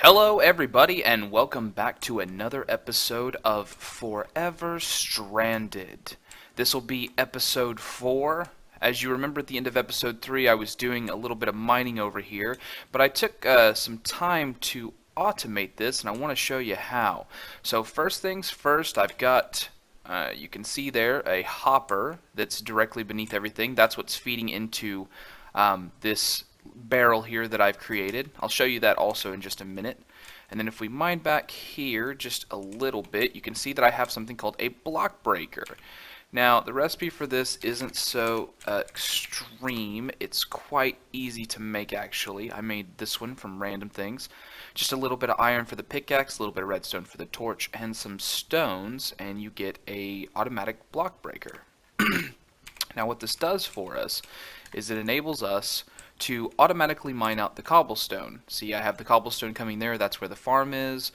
Hello, everybody, and welcome back to another episode of Forever Stranded. This will be episode 4. As you remember at the end of episode 3, I was doing a little bit of mining over here, but I took some time to automate this, and I want to show you how. So first things first, I've got, you can see there, a hopper that's directly beneath everything. That's what's feeding into this barrel here that I've created. I'll show you that also in just a minute. And then if we mine back here just a little bit, you can see that I have something called a block breaker. Now, the recipe for this isn't so extreme. It's quite easy to make, actually. I made this one from random things. Just a little bit of iron for the pickaxe, a little bit of redstone for the torch, and some stones, and you get a automatic block breaker. Now, what this does for us is it enables us to automatically mine out the cobblestone. See, I have the cobblestone coming there, that's where the farm is.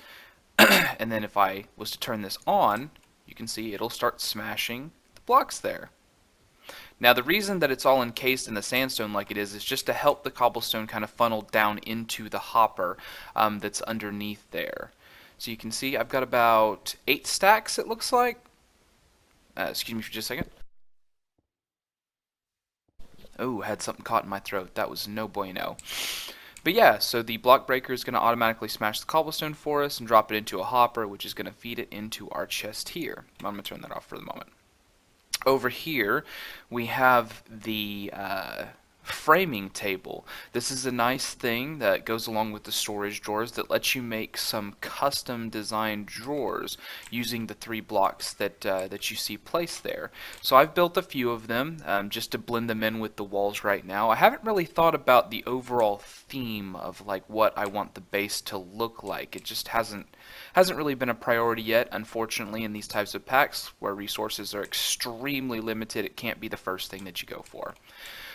And then if I was to turn this on, you can see it'll start smashing the blocks there. Now the reason that it's all encased in the sandstone like it is just to help the cobblestone kind of funnel down into the hopper that's underneath there. So you can see I've got about 8 stacks, it looks like. Excuse me for just a second. Oh, had something caught in my throat. That was no bueno. But yeah, so the block breaker is going to automatically smash the cobblestone for us and drop it into a hopper, which is going to feed it into our chest here. I'm going to turn that off for the moment. Over here, we have the framing table. This is a nice thing that goes along with the storage drawers that lets you make some custom designed drawers using the 3 blocks that you see placed there. So I've built a few of them just to blend them in with the walls right now. I haven't really thought about the overall theme of like what I want the base to look like. It just hasn't really been a priority yet, unfortunately, in these types of packs where resources are extremely limited. It can't be the first thing that you go for.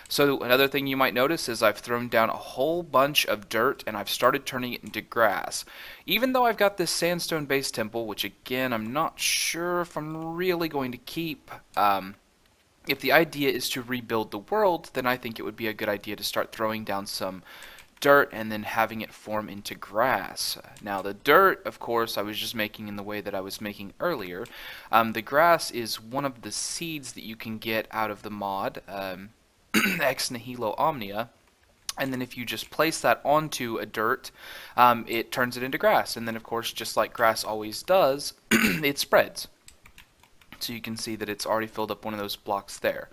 So another thing you might notice is I've thrown down a whole bunch of dirt and I've started turning it into grass. Even though I've got this sandstone based temple, which again I'm not sure if I'm really going to keep, if the idea is to rebuild the world, then I think it would be a good idea to start throwing down some dirt and then having it form into grass. Now the dirt, of course, I was just making in the way that I was making earlier. The grass is one of the seeds that you can get out of the mod. Ex Nihilo Omnia, and then if you just place that onto a dirt, it turns it into grass, and then of course, just like grass always does, it spreads. So you can see that it's already filled up one of those blocks there.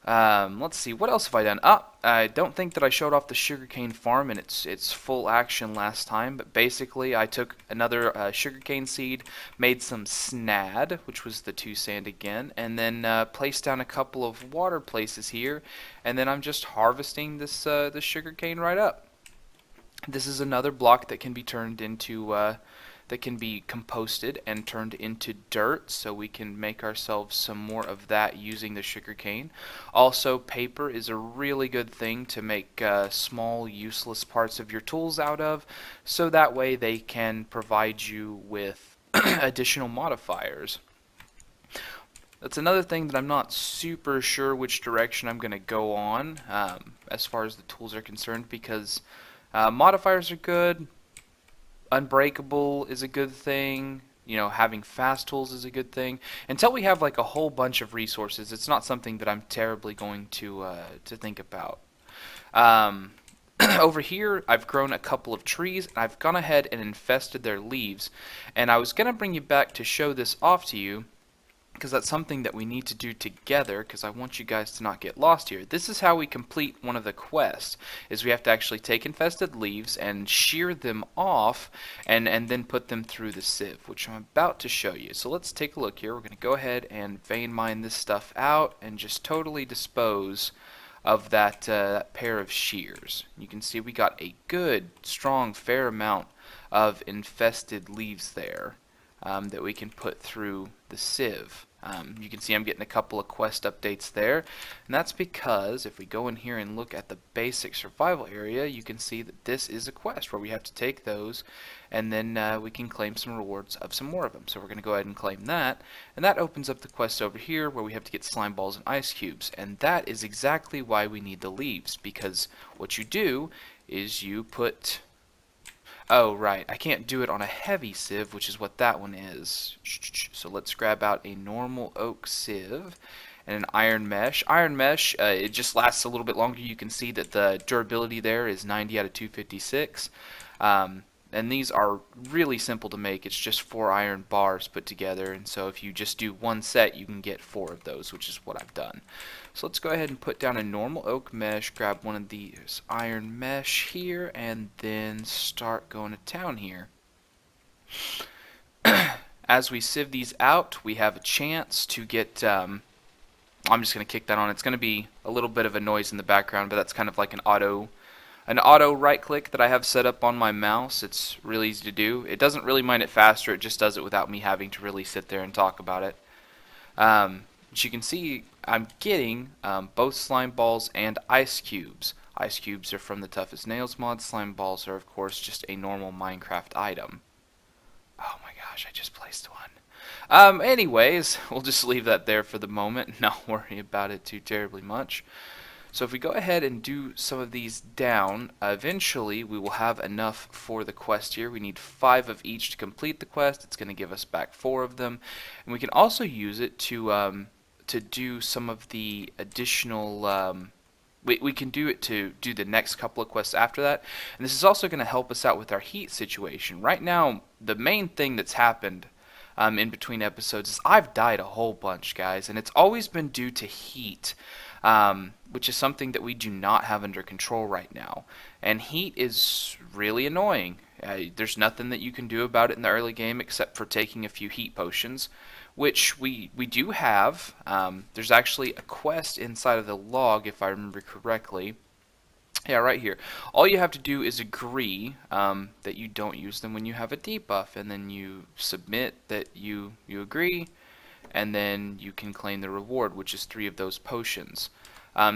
Let's see, what else have I done? I don't think that I showed off the sugarcane farm in its full action last time, but basically I took another sugarcane seed, made some snad, which was the 2 sand again, and then placed down a couple of water places here, and then I'm just harvesting this sugarcane right up. This is another block that can be turned into that can be composted and turned into dirt, so we can make ourselves some more of that using the sugarcane. Also, paper is a really good thing to make small useless parts of your tools out of, so that way they can provide you with additional modifiers. That's another thing that I'm not super sure which direction I'm going to go on as far as the tools are concerned, because modifiers are good. Unbreakable is a good thing. You know, having fast tools is a good thing. Until we have like a whole bunch of resources, it's not something that I'm terribly going to think about. Over here, I've grown a couple of trees, and I've gone ahead and infested their leaves. And I was going to bring you back to show this off to you, because that's something that we need to do together, because I want you guys to not get lost here. This is how we complete one of the quests, is we have to actually take infested leaves and shear them off and then put them through the sieve, which I'm about to show you. So let's take a look here. We're going to go ahead and vein mine this stuff out and just totally dispose of that pair of shears. You can see we got a good, strong, fair amount of infested leaves there that we can put through the sieve. You can see I'm getting a couple of quest updates there, and that's because if we go in here and look at the basic survival area, you can see that this is a quest where we have to take those and then we can claim some rewards of some more of them. So we're going to go ahead and claim that, and that opens up the quest over here where we have to get slime balls and ice cubes, and that is exactly why we need the leaves, because what you do is you put Oh, right. I can't do it on a heavy sieve, which is what that one is. So let's grab out a normal oak sieve and an iron mesh. Iron mesh, it just lasts a little bit longer. You can see that the durability there is 90 out of 256. And these are really simple to make. It's just 4 iron bars put together. And so if you just do one set, you can get 4 of those, which is what I've done. So let's go ahead and put down a normal oak mesh, grab one of these iron mesh here, and then start going to town here. As we sieve these out, we have a chance to get, I'm just going to kick that on. It's going to be a little bit of a noise in the background, but that's kind of like an auto right click that I have set up on my mouse. It's really easy to do. It doesn't really mind it faster, it just does it without me having to really sit there and talk about it. As you can see, I'm getting both slime balls and ice cubes. Ice cubes are from the Toughest Nails mod. Slime balls are, of course, just a normal Minecraft item. Oh my gosh, I just placed one. Anyways, we'll just leave that there for the moment and not worry about it too terribly much. So if we go ahead and do some of these down, eventually we will have enough for the quest here. We need 5 of each to complete the quest. It's going to give us back 4 of them. And we can also use it to do some of the additional... we can do it to do the next couple of quests after that. And this is also going to help us out with our heat situation. Right now, the main thing that's happened in between episodes is I've died a whole bunch, guys. And it's always been due to heat. Which is something that we do not have under control right now. And heat is really annoying. There's nothing that you can do about it in the early game except for taking a few heat potions, which we do have. There's actually a quest inside of the log, if I remember correctly. Yeah, right here. All you have to do is agree that you don't use them when you have a debuff, and then you submit that you agree, and then you can claim the reward, which is 3 of those potions.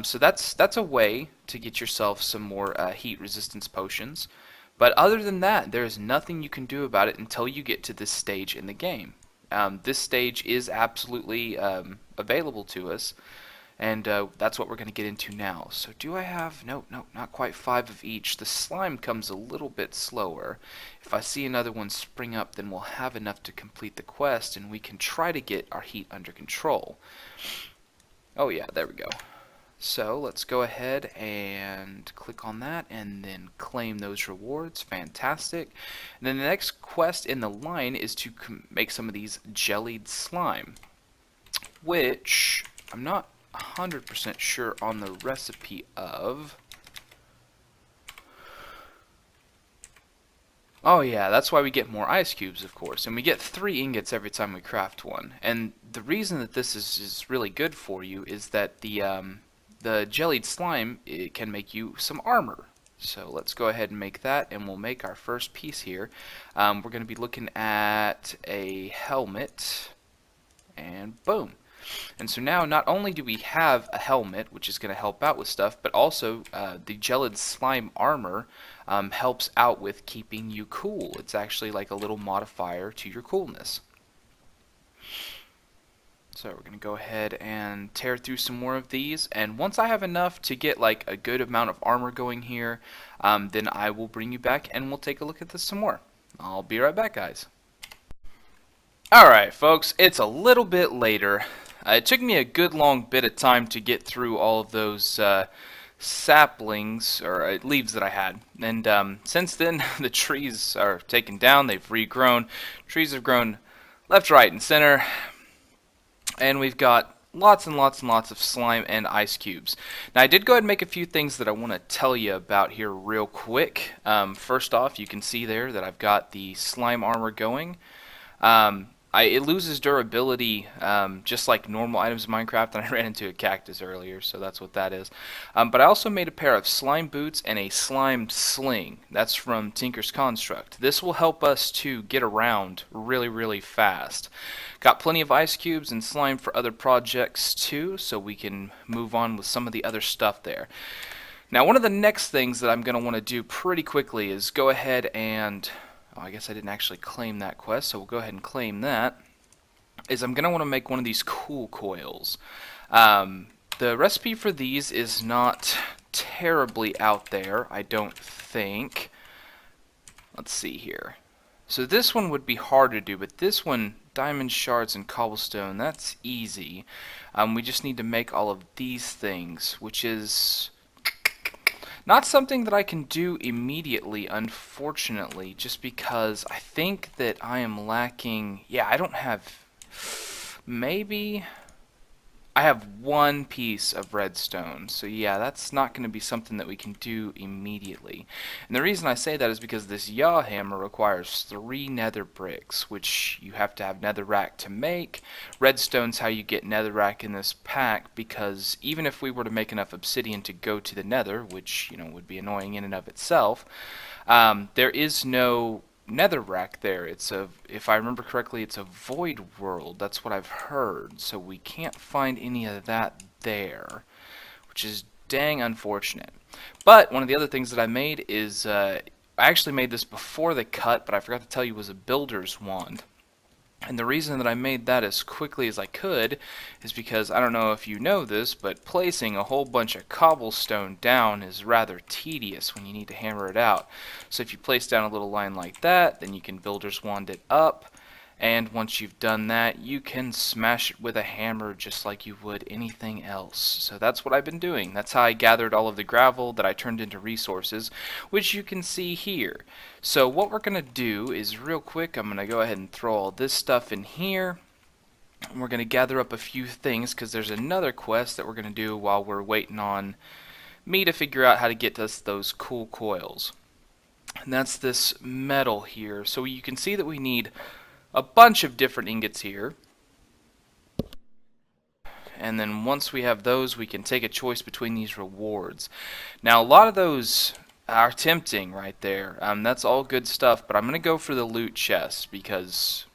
So that's a way to get yourself some more heat resistance potions. But other than that, there is nothing you can do about it until you get to this stage in the game. This stage is absolutely available to us, and that's what we're going to get into now. So do I have... No, not quite 5 of each. The slime comes a little bit slower. If I see another one spring up, then we'll have enough to complete the quest, and we can try to get our heat under control. Oh yeah, there we go. So let's go ahead and click on that and then claim those rewards. Fantastic. And then the next quest in the line is to make some of these jellied slime, which I'm not 100% sure on the recipe of. Oh yeah, that's why we get more ice cubes, of course, and we get 3 ingots every time we craft one. And the reason that this is really good for you is that the jellied slime, it can make you some armor. So let's go ahead and make that, and we'll make our first piece here. We're going to be looking at a helmet, and boom. And so now not only do we have a helmet, which is going to help out with stuff, but also the gelid slime armor helps out with keeping you cool. It's actually like a little modifier to your coolness. So we're going to go ahead and tear through some more of these, and once I have enough to get like a good amount of armor going here, then I will bring you back and we'll take a look at this some more. I'll be right back, guys. Alright folks, it's a little bit later. It took me a good long bit of time to get through all of those saplings, or leaves that I had. And since then, the trees are taken down, they've regrown. Trees have grown left, right, and center. And we've got lots and lots and lots of slime and ice cubes. Now I did go ahead and make a few things that I want to tell you about here real quick. First off, you can see there that I've got the slime armor going. It loses durability just like normal items in Minecraft, and I ran into a cactus earlier, so that's what that is. But I also made a pair of slime boots and a slime sling. That's from Tinker's Construct. This will help us to get around really, really fast. Got plenty of ice cubes and slime for other projects too, so we can move on with some of the other stuff there. Now, one of the next things that I'm going to want to do pretty quickly is go ahead and... Oh, I guess I didn't actually claim that quest, so we'll go ahead and claim that. Is I'm going to want to make one of these cool coils. The recipe for these is not terribly out there, I don't think. Let's see here. So this one would be hard to do, but this one, diamond shards and cobblestone, that's easy. We just need to make all of these things, which is not something that I can do immediately, unfortunately, just because I think that I am lacking. Yeah, I don't have. Maybe I have one piece of redstone, so yeah, that's not going to be something that we can do immediately. And the reason I say that is because this yaw hammer requires 3 nether bricks, which you have to have netherrack to make. Redstone's how you get netherrack in this pack, because even if we were to make enough obsidian to go to the nether, which, you know, would be annoying in and of itself, there is no netherrack there. It's a, if I remember correctly, it's a void world. That's what I've heard. So we can't find any of that there, which is dang unfortunate. But one of the other things that I made is, I actually made this before the cut, but I forgot to tell you, was a builder's wand. And the reason that I made that as quickly as I could is because, I don't know if you know this, but placing a whole bunch of cobblestone down is rather tedious when you need to hammer it out. So if you place down a little line like that, then you can builder's wand it up. And once you've done that, you can smash it with a hammer just like you would anything else. So that's what I've been doing. That's how I gathered all of the gravel that I turned into resources, which you can see here. So what we're going to do is, real quick, I'm going to go ahead and throw all this stuff in here. And we're going to gather up a few things, because there's another quest that we're going to do while we're waiting on me to figure out how to get us those cool coils. And that's this metal here. So you can see that we need a bunch of different ingots here, and then once we have those, we can take a choice between these rewards. Now, a lot of those are tempting right there. That's all good stuff, but I'm going to go for the loot chest because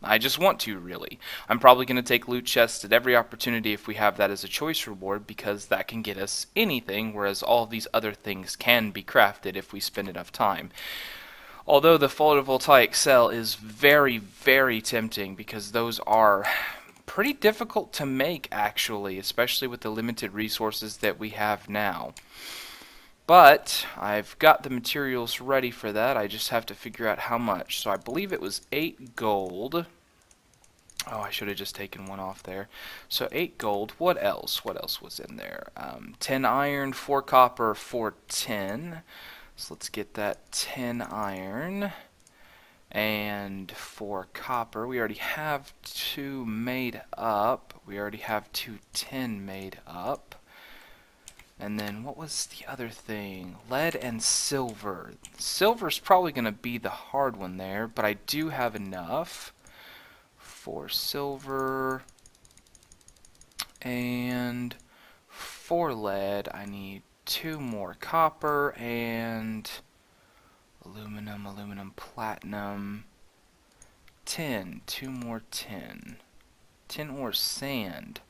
I just want to, really. I'm probably going to take loot chests at every opportunity if we have that as a choice reward, because that can get us anything, whereas all of these other things can be crafted if we spend enough time. Although the photovoltaic cell is very, very tempting, because those are pretty difficult to make, actually, especially with the limited resources that we have now. But I've got the materials ready for that. I just have to figure out how much. So I believe it was 8 gold. Oh, I should have just taken one off there. So 8 gold. What else? What else was in there? 10 iron, 4 copper, 4 tin. So let's get that 10 iron and 4 copper. We already have 2 made up. We already have 2 tin made up. And then what was the other thing? Lead and silver. Silver's probably going to be the hard one there, but I do have enough for silver and 4 lead. I need 2 more copper and aluminum, platinum, tin, 2 more tin. Tin or sand.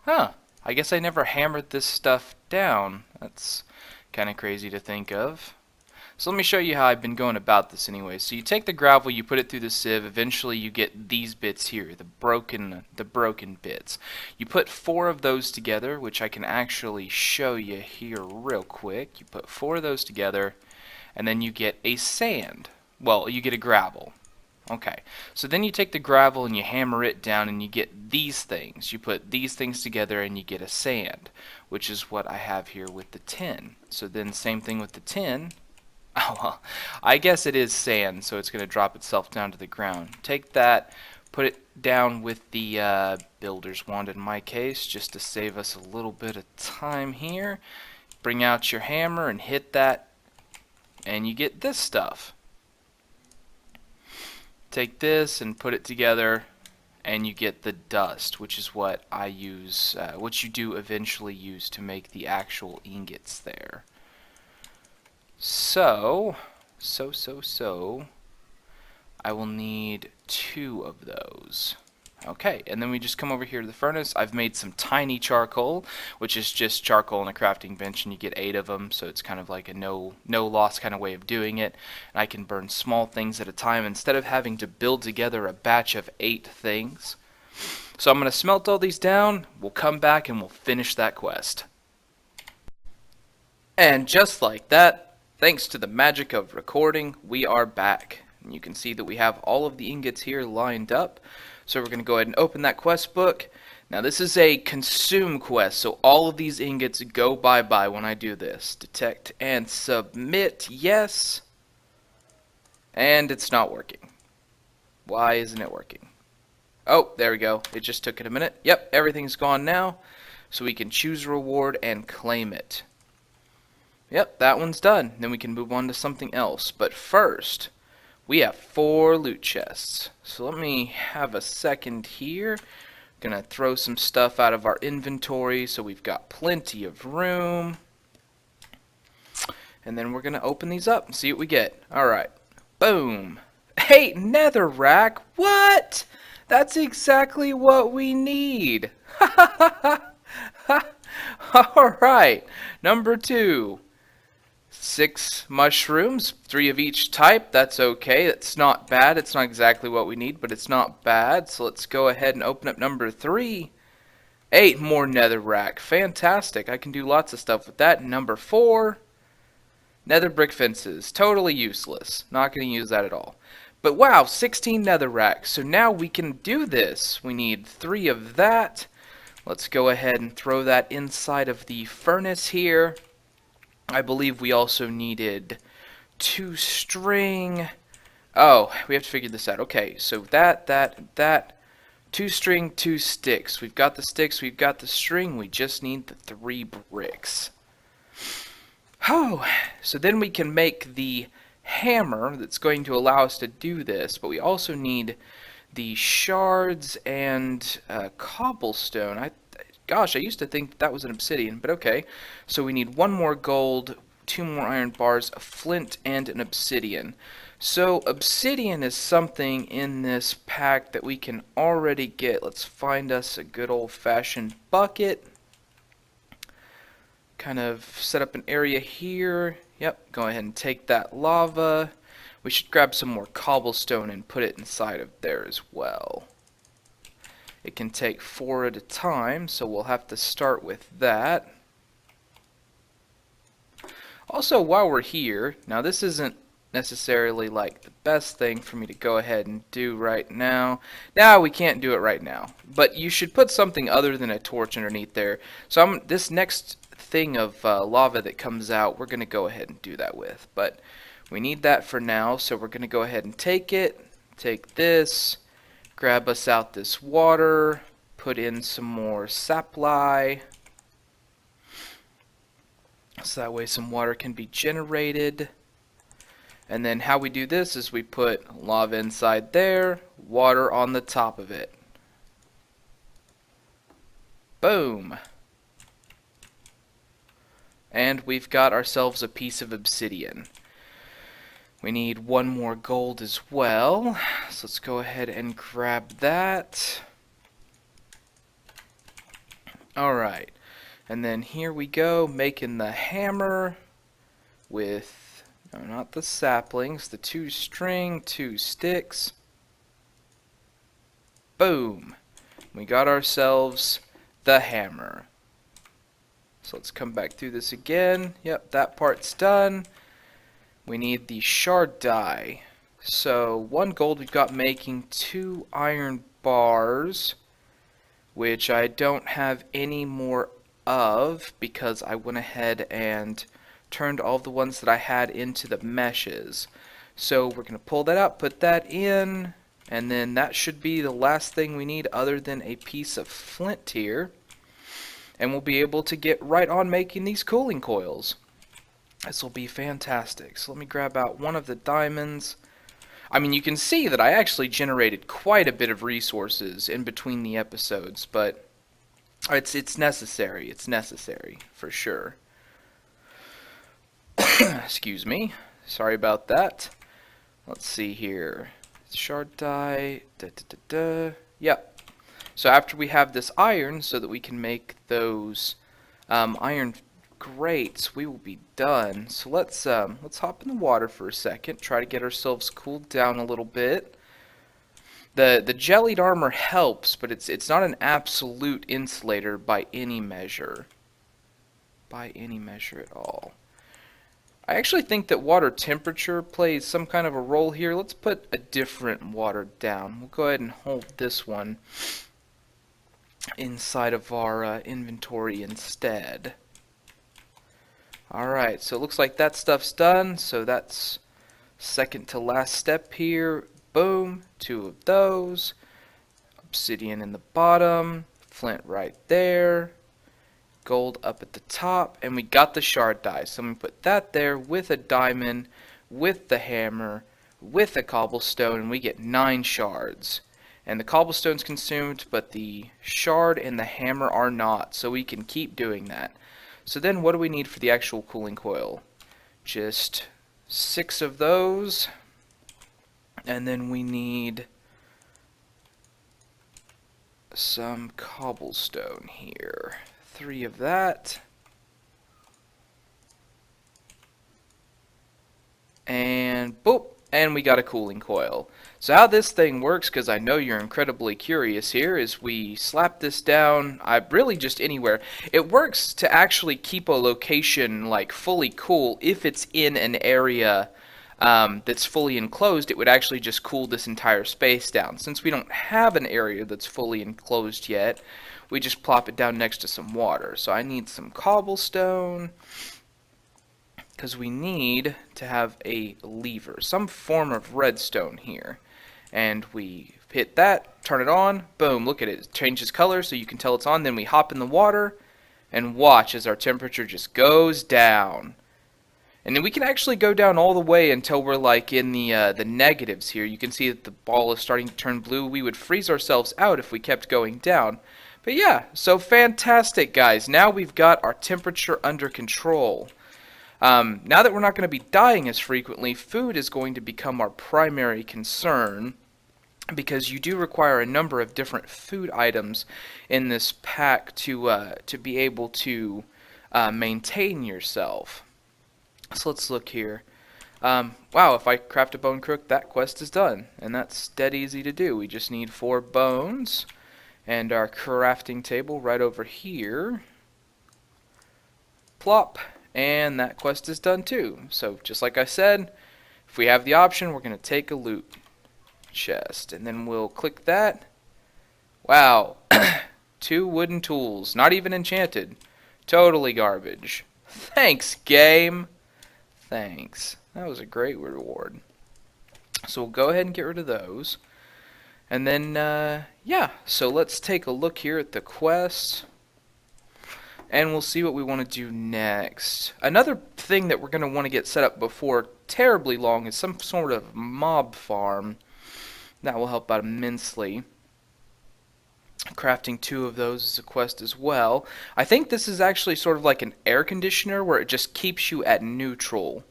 Huh, I guess I never hammered this stuff down. That's kind of crazy to think of. So let me show you how I've been going about this anyway. So you take the gravel, you put it through the sieve, eventually you get these bits here, the broken bits. You put 4 of those together, which I can actually show you here real quick. You put 4 of those together, and then you get a sand. Well, you get a gravel. Okay, so then you take the gravel and you hammer it down and you get these things. You put these things together and you get a sand, which is what I have here with the tin. So then same thing with the tin. Oh, well, I guess it is sand, so it's going to drop itself down to the ground. Take that, put it down with the builder's wand in my case, just to save us a little bit of time here. Bring out your hammer and hit that, and you get this stuff. Take this and put it together, and you get the dust, which is what I use, what you do eventually use to make the actual ingots there. So, I will need 2 of those. Okay, and then we just come over here to the furnace. I've made some tiny charcoal, which is just charcoal on a crafting bench, and you get 8 of them, so it's kind of like a no loss kind of way of doing it. And I can burn small things at a time instead of having to build together a batch of 8 things. So I'm going to smelt all these down. We'll come back and we'll finish that quest. And just like that, Thanks to the magic of recording, we are back. And you can see that we have all of the ingots here lined up. So we're going to go ahead and open that quest book. Now this is a consume quest, so all of these ingots go bye-bye when I do this. Detect and submit, yes. And it's not working. Why isn't it working? Oh, there we go. It just took it a minute. Yep, everything's gone now. So we can choose reward and claim it. Yep, that one's done. Then we can move on to something else. But first, we have 4 loot chests. So let me have a second here. Gonna throw some stuff out of our inventory so we've got plenty of room. And then we're gonna open these up and see what we get. Alright. Boom. Hey, netherrack. What? That's exactly what we need. Alright. Number 2. 6 mushrooms, 3 of each type. That's okay. It's not bad. It's not exactly what we need, but it's not bad. So let's go ahead and open up number 3. 8 more netherrack. Fantastic. I can do lots of stuff with that. Number 4. Nether brick fences. Totally useless. Not going to use that at all. But wow, 16 netherrack. So now we can do this. We need 3 of that. Let's go ahead and throw that inside of the furnace here. I believe we also needed 2 string. Oh, we have to figure this out. Okay, so that. 2 string, 2 sticks. We've got the sticks, we've got the string. We just need the 3 bricks. Oh, so then we can make the hammer that's going to allow us to do this. But we also need the shards and cobblestone. Gosh, I used to think that was an obsidian, but okay. So we need 1 more gold, 2 more iron bars, a flint, and an obsidian. So obsidian is something in this pack that we can already get. Let's find us a good old-fashioned bucket. Kind of set up an area here. Yep, go ahead and take that lava. We should grab some more cobblestone and put it inside of there as well. It can take 4 at a time, so we'll have to start with that. Also, while we're here, now this isn't necessarily like the best thing for me to go ahead and do right now. Now we can't do it right now, but you should put something other than a torch underneath there. So this next thing of lava that comes out, we're going to go ahead and do that with. But we need that for now, so we're going to go ahead and take it. Take this. Grab us out this water, put in some more supply, so that way some water can be generated. And then how we do this is we put lava inside there, water on the top of it. Boom. And we've got ourselves a piece of obsidian. We need 1 more gold as well, so let's go ahead and grab that. Alright, and then here we go, making the hammer with, no, not the saplings, the 2 string, 2 sticks. Boom! We got ourselves the hammer. So let's come back through this again. Yep, that part's done. We need the shard dye. So 1 gold we've got making 2 iron bars, which I don't have any more of because I went ahead and turned all the ones that I had into the meshes. So we're going to pull that out, put that in, and then that should be the last thing we need other than a piece of flint here. And we'll be able to get right on making these cooling coils. This will be fantastic. So let me grab out 1 of the diamonds. I mean, you can see that I actually generated quite a bit of resources in between the episodes, but it's necessary. It's necessary, for sure. Excuse me. Sorry about that. Let's see here. Shard dye. Yep. So after we have this iron, so that we can make those iron grates, we will be done. So let's hop in the water for a second. Try to get ourselves cooled down a little bit. The jellied armor helps, but it's not an absolute insulator by any measure. By any measure at all. I actually think that water temperature plays some kind of a role here. Let's put a different water down. We'll go ahead and hold this one inside of our inventory instead. Alright, so it looks like that stuff's done, so that's second to last step here. Boom, 2 of those. Obsidian in the bottom, flint right there, gold up at the top, and we got the shard die. So I'm going to put that there with a diamond, with the hammer, with a cobblestone, and we get 9 shards. And the cobblestone's consumed, but the shard and the hammer are not, so we can keep doing that. So then what do we need for the actual cooling coil? Just 6 of those, and then we need some cobblestone here. 3 of that. And boop, and we got a cooling coil. So how this thing works, because I know you're incredibly curious here, is we slap this down, really just anywhere. It works to actually keep a location like fully cool if it's in an area that's fully enclosed. It would actually just cool this entire space down. Since we don't have an area that's fully enclosed yet, we just plop it down next to some water. So I need some cobblestone, because we need to have a lever, some form of redstone here. And we hit that, turn it on, boom, look at it. It changes color so you can tell it's on. Then we hop in the water and watch as our temperature just goes down. And then we can actually go down all the way until we're like in the negatives here. You can see that the ball is starting to turn blue. We would freeze ourselves out if we kept going down. But yeah, so fantastic, guys. Now we've got our temperature under control. Now that we're not going to be dying as frequently, food is going to become our primary concern, because you do require a number of different food items in this pack to be able to maintain yourself. So let's look here. Wow, if I craft a bone crook, that quest is done, and that's dead easy to do. We just need 4 bones and our crafting table right over here. Plop. And that quest is done too. So just like I said, if we have the option, we're going to take a loot chest. And then we'll click that. Wow. 2 wooden tools. Not even enchanted. Totally garbage. Thanks, game. Thanks. That was a great reward. So we'll go ahead and get rid of those. And then, yeah. So let's take a look here at the quest. And we'll see what we want to do next. Another thing that we're going to want to get set up before terribly long is some sort of mob farm. That will help out immensely. Crafting 2 of those is a quest as well. I think this is actually sort of like an air conditioner where it just keeps you at neutral.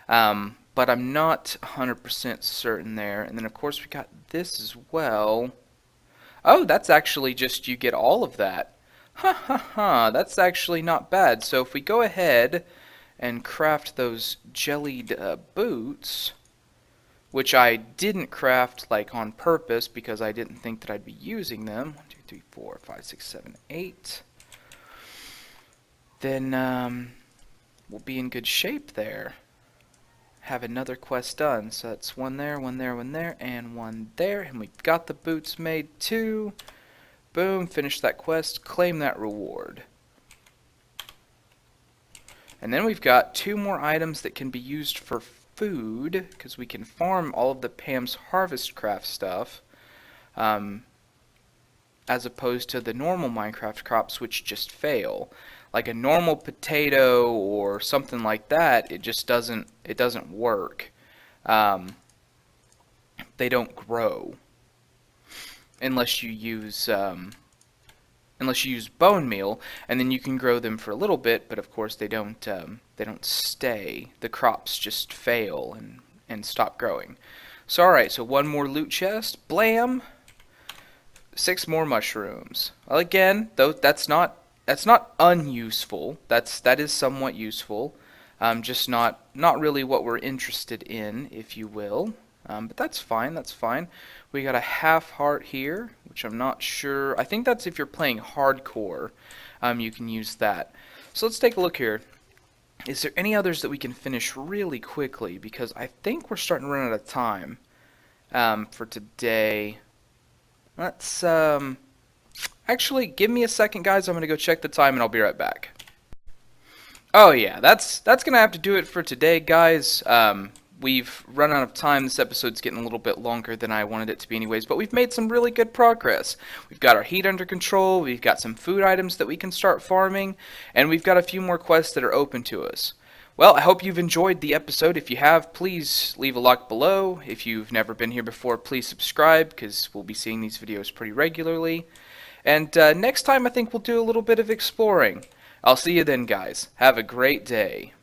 But I'm not 100% certain there. And then of course we got this as well. Oh, that's actually just you get all of that. Ha ha ha, that's actually not bad. So if we go ahead and craft those jellied boots, which I didn't craft like on purpose because I didn't think that I'd be using them. 1, 2, 3, 4, 5, 6, 7, 8. Then we'll be in good shape there. Have another quest done. So that's 1 there, 1 there, 1 there, and 1 there. And we've got the boots made too. Boom, finish that quest, claim that reward. And then we've got 2 more items that can be used for food, because we can farm all of the Pam's Harvest Craft stuff, as opposed to the normal Minecraft crops, which just fail. Like a normal potato or something like that, it just doesn't work. They don't grow. Unless you use bone meal, and then you can grow them for a little bit, but of course they don't stay. The crops just fail and stop growing. So alright, so 1 more loot chest, blam, 6 more mushrooms. Well, again, though that's not unuseful. That is somewhat useful. Just not really what we're interested in, if you will. But that's fine, that's fine. We got a half heart here, which I'm not sure. I think that's if you're playing hardcore, you can use that. So let's take a look here. Is there any others that we can finish really quickly? Because I think we're starting to run out of time for today. Let's actually give me a second, guys. I'm gonna go check the time, and I'll be right back. Oh yeah, that's gonna have to do it for today, guys. We've run out of time. This episode's getting a little bit longer than I wanted it to be anyways, but we've made some really good progress. We've got our heat under control, we've got some food items that we can start farming, and we've got a few more quests that are open to us. Well, I hope you've enjoyed the episode. If you have, please leave a like below. If you've never been here before, please subscribe, because we'll be seeing these videos pretty regularly. And next time I think we'll do a little bit of exploring. I'll see you then, guys. Have a great day.